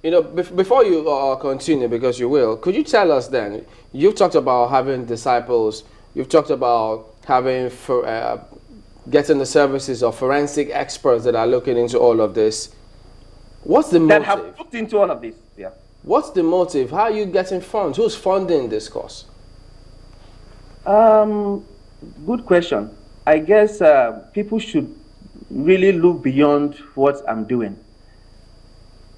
You know, before you continue, because you will, could you tell us then, you've talked about having disciples, you've talked about having, getting the services of forensic experts that are looking into all of this. What's the motive? That have looked into all of this, yeah. What's the motive? How are you getting funds? Who's funding this course? Good question. I guess people should really look beyond what I'm doing.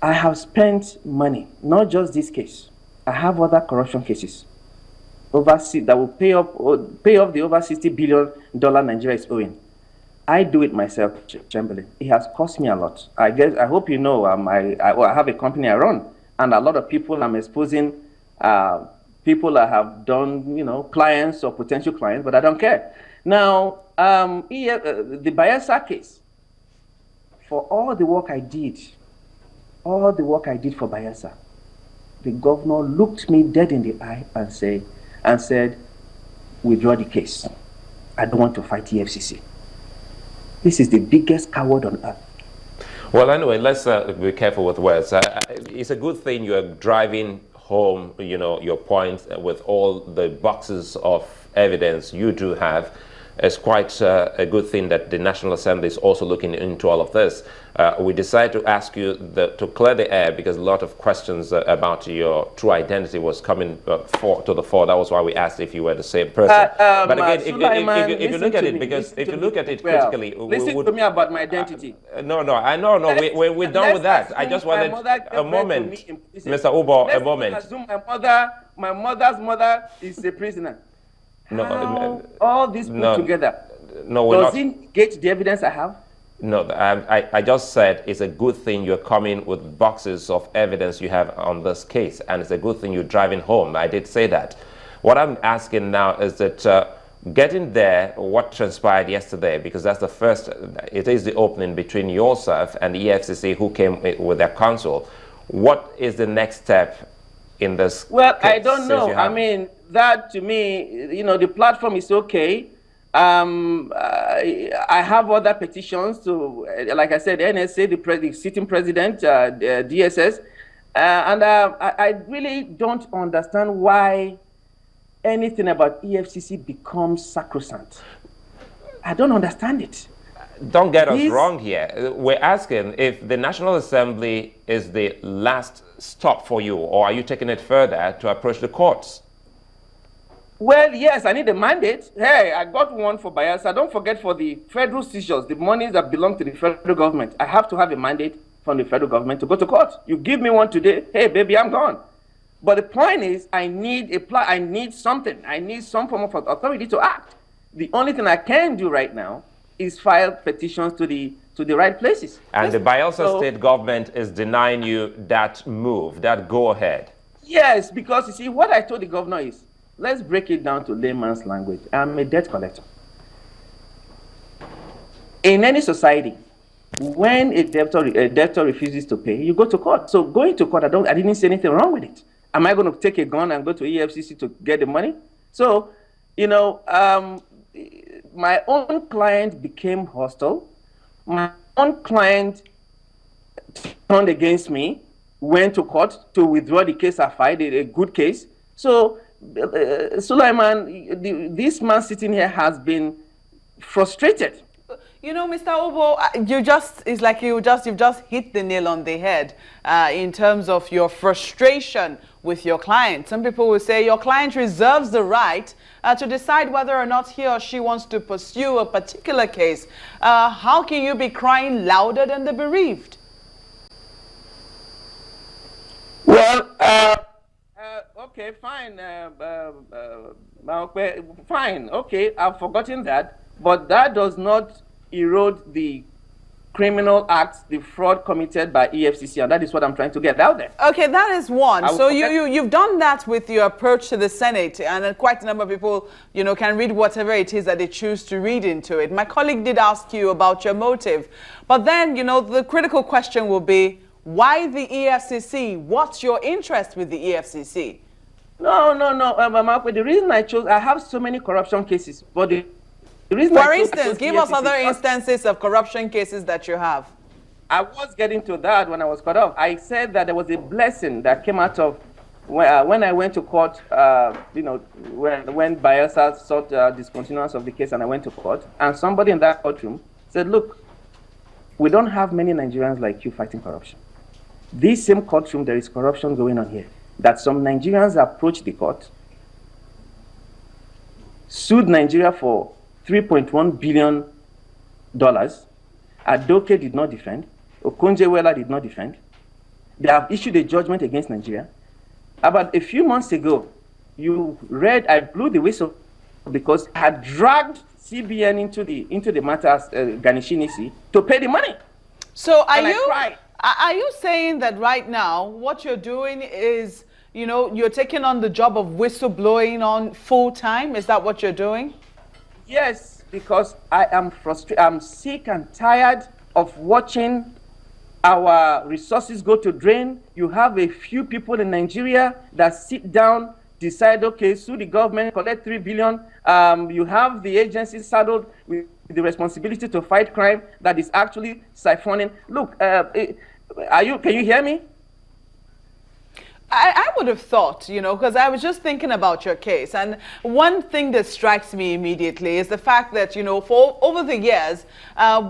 I have spent money, not just this case. I have other corruption cases that will pay off the over $60 billion Nigeria is owing. I do it myself, Chamberlain. It has cost me a lot. I hope you know, I have a company I run, and a lot of people I'm exposing, people I have done, you know, clients or potential clients, but I don't care. Now, the Bayelsa case, for all the work I did for Bayelsa, the governor looked me dead in the eye and said, withdraw the case. I don't want to fight EFCC. This is the biggest coward on earth. Well, anyway, let's be careful with words. It's a good thing you're driving home, you know, your point with all the boxes of evidence you do have. It's quite a good thing that the National Assembly is also looking into all of this. We decided to ask you to clear the air because a lot of questions about your true identity was coming to the fore. That was why we asked if you were the same person. But again, if you look at it, because if you look at it critically, listen to me about my identity. No, we're done with that. I just wanted a moment, Mr. Uboh, a moment. Assume my mother's mother is a prisoner. No, all this put together. No, we're does it get the evidence I have? No, I just said it's a good thing you're coming with boxes of evidence you have on this case, and it's a good thing you're driving home. I did say that. What I'm asking now is that getting there, what transpired yesterday, because that's the first, it is the opening between yourself and the EFCC who came with their counsel. What is the next step in this Well, case, I don't know. I mean, that to me, you know, the platform is okay. I have other petitions to, like I said, NSA, the sitting president, DSS, and I really don't understand why anything about EFCC becomes sacrosanct. I don't understand it. Don't get us wrong here. We're asking if the National Assembly is the last stop for you, or are you taking it further to approach the courts? Well, yes, I need a mandate. Hey, I got one for Bayelsa. Don't forget, for the federal seizures, the monies that belong to the federal government, I have to have a mandate from the federal government to go to court. You give me one today, hey, baby, I'm gone. But the point is, I need something. I need some form of authority to act. The only thing I can do right now is file petitions to the right places. And the Bayelsa State Government is denying you that move, that go-ahead. Yes, because you see, what I told the governor is, let's break it down to layman's language. I'm a debt collector. In any society, when a debtor refuses to pay, you go to court. So going to court, I didn't see anything wrong with it. Am I going to take a gun and go to EFCC to get the money? So, you know, my own client became hostile. My own client turned against me, went to court to withdraw the case I filed, a good case. So, Sulaiman, this man sitting here has been frustrated. You know, Mr. Uboh, it's like you've just hit the nail on the head in terms of your frustration with your client. Some people will say your client reserves the right to decide whether or not he or she wants to pursue a particular case. How can you be crying louder than the bereaved? Well, okay, fine. Fine, okay, I've forgotten that. But that does not erode the criminal acts, the fraud committed by EFCC, and that is what I'm trying to get out there. Okay, that is one. So you've done that with your approach to the Senate, and quite a number of people, you know, can read whatever it is that they choose to read into it. My colleague did ask you about your motive, but then, you know, the critical question will be, why the EFCC? What's your interest with the EFCC? No. The reason I chose, I have so many corruption cases, but for instance, give us other instances of corruption cases that you have. I was getting to that when I was cut off. I said that there was a blessing that came out of when I went to court, when Bayelsa sought discontinuance of the case and I went to court, and somebody in that courtroom said, look, we don't have many Nigerians like you fighting corruption. This same courtroom, there is corruption going on here. That some Nigerians approached the court, sued Nigeria for $3.1 billion. Adoke did not defend. Okonjo-Iweala did not defend. They have issued a judgment against Nigeria. About a few months ago, you read, I blew the whistle because I had dragged CBN into the matter as Ganishinisi to pay the money. So are you saying that right now what you're doing is, you're taking on the job of whistleblowing on full time? Is that what you're doing? Yes, because I am frustrated. I'm sick and tired of watching our resources go to drain. You have a few people in Nigeria that sit down, decide, okay, sue the government, collect $3 billion. You have the agencies saddled with the responsibility to fight crime that is actually siphoning. Look, can you hear me? I would have thought, because I was just thinking about your case. And one thing that strikes me immediately is the fact that, for over the years,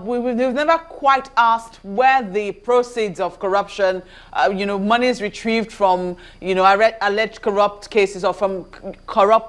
we've never quite asked where the proceeds of corruption, money is retrieved from, alleged corrupt cases or from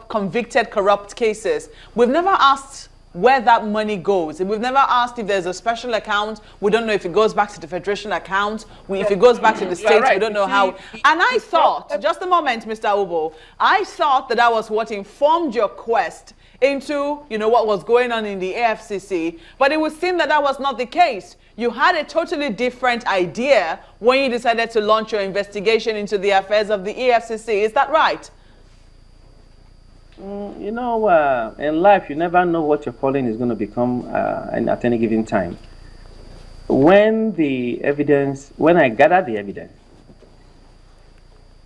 convicted corrupt cases. We've never asked where that money goes. And we've never asked if there's a special account. We don't know if it goes back to the federation account. If it goes back to the states, we don't know how. And I thought, just a moment, Mr. Uboh, I thought that was what informed your quest into, what was going on in the EFCC. But it would seem that was not the case. You had a totally different idea when you decided to launch your investigation into the affairs of the EFCC. Is that right? In life, you never know what your calling is going to become at any given time. When I gathered the evidence,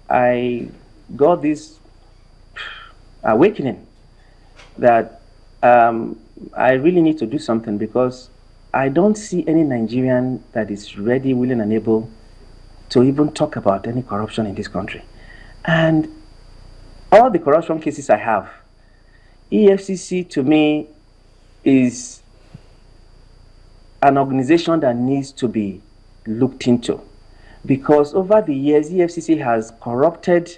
I got this awakening that I really need to do something, because I don't see any Nigerian that is ready, willing, and able to even talk about any corruption in this country. And all the corruption cases I have, EFCC to me is an organization that needs to be looked into, because over the years, EFCC has corrupted,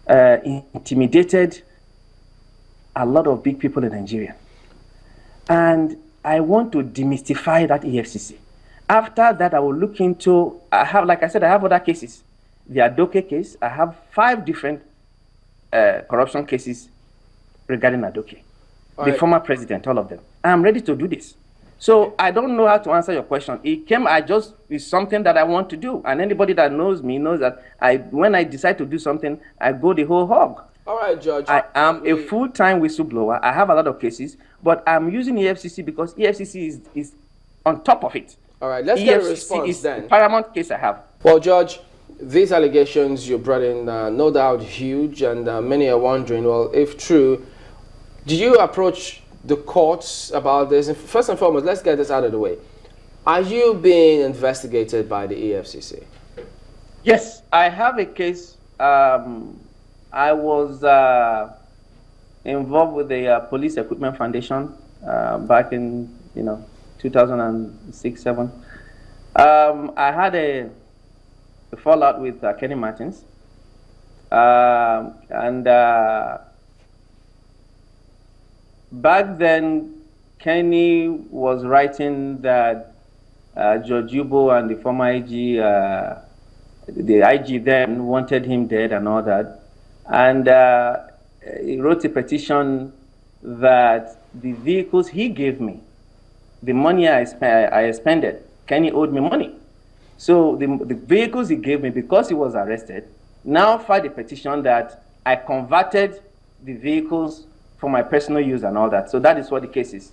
intimidated a lot of big people in Nigeria. And I want to demystify that EFCC. After that, I will look into, like I said, I have other cases. The Adoke case, I have 5 different corruption cases regarding Adoke, the former president, all of them. I'm ready to do this. So I don't know how to answer your question. It's something that I want to do. And anybody that knows me knows that when I decide to do something, I go the whole hog. All right, George. I am a full-time whistleblower. I have a lot of cases, but I'm using EFCC because EFCC is on top of it. All right, let's get a response is then. The paramount case I have. Well, George, these allegations you brought in, no doubt huge, and many are wondering, well, if true, did you approach the courts about this? And first and foremost, let's get this out of the way. Are you being investigated by the EFCC? Yes, I have a case. I was involved with the Police Equipment Foundation back in 2006-07. I had a fallout with Kenny Martins, and back then Kenny was writing that George Uboh and the former IG, the IG then, wanted him dead and all that, and he wrote a petition that the vehicles he gave me, the money I expended, Kenny owed me money. So the vehicles he gave me, because he was arrested, now filed a petition that I converted the vehicles for my personal use and all that. So that is what the case is.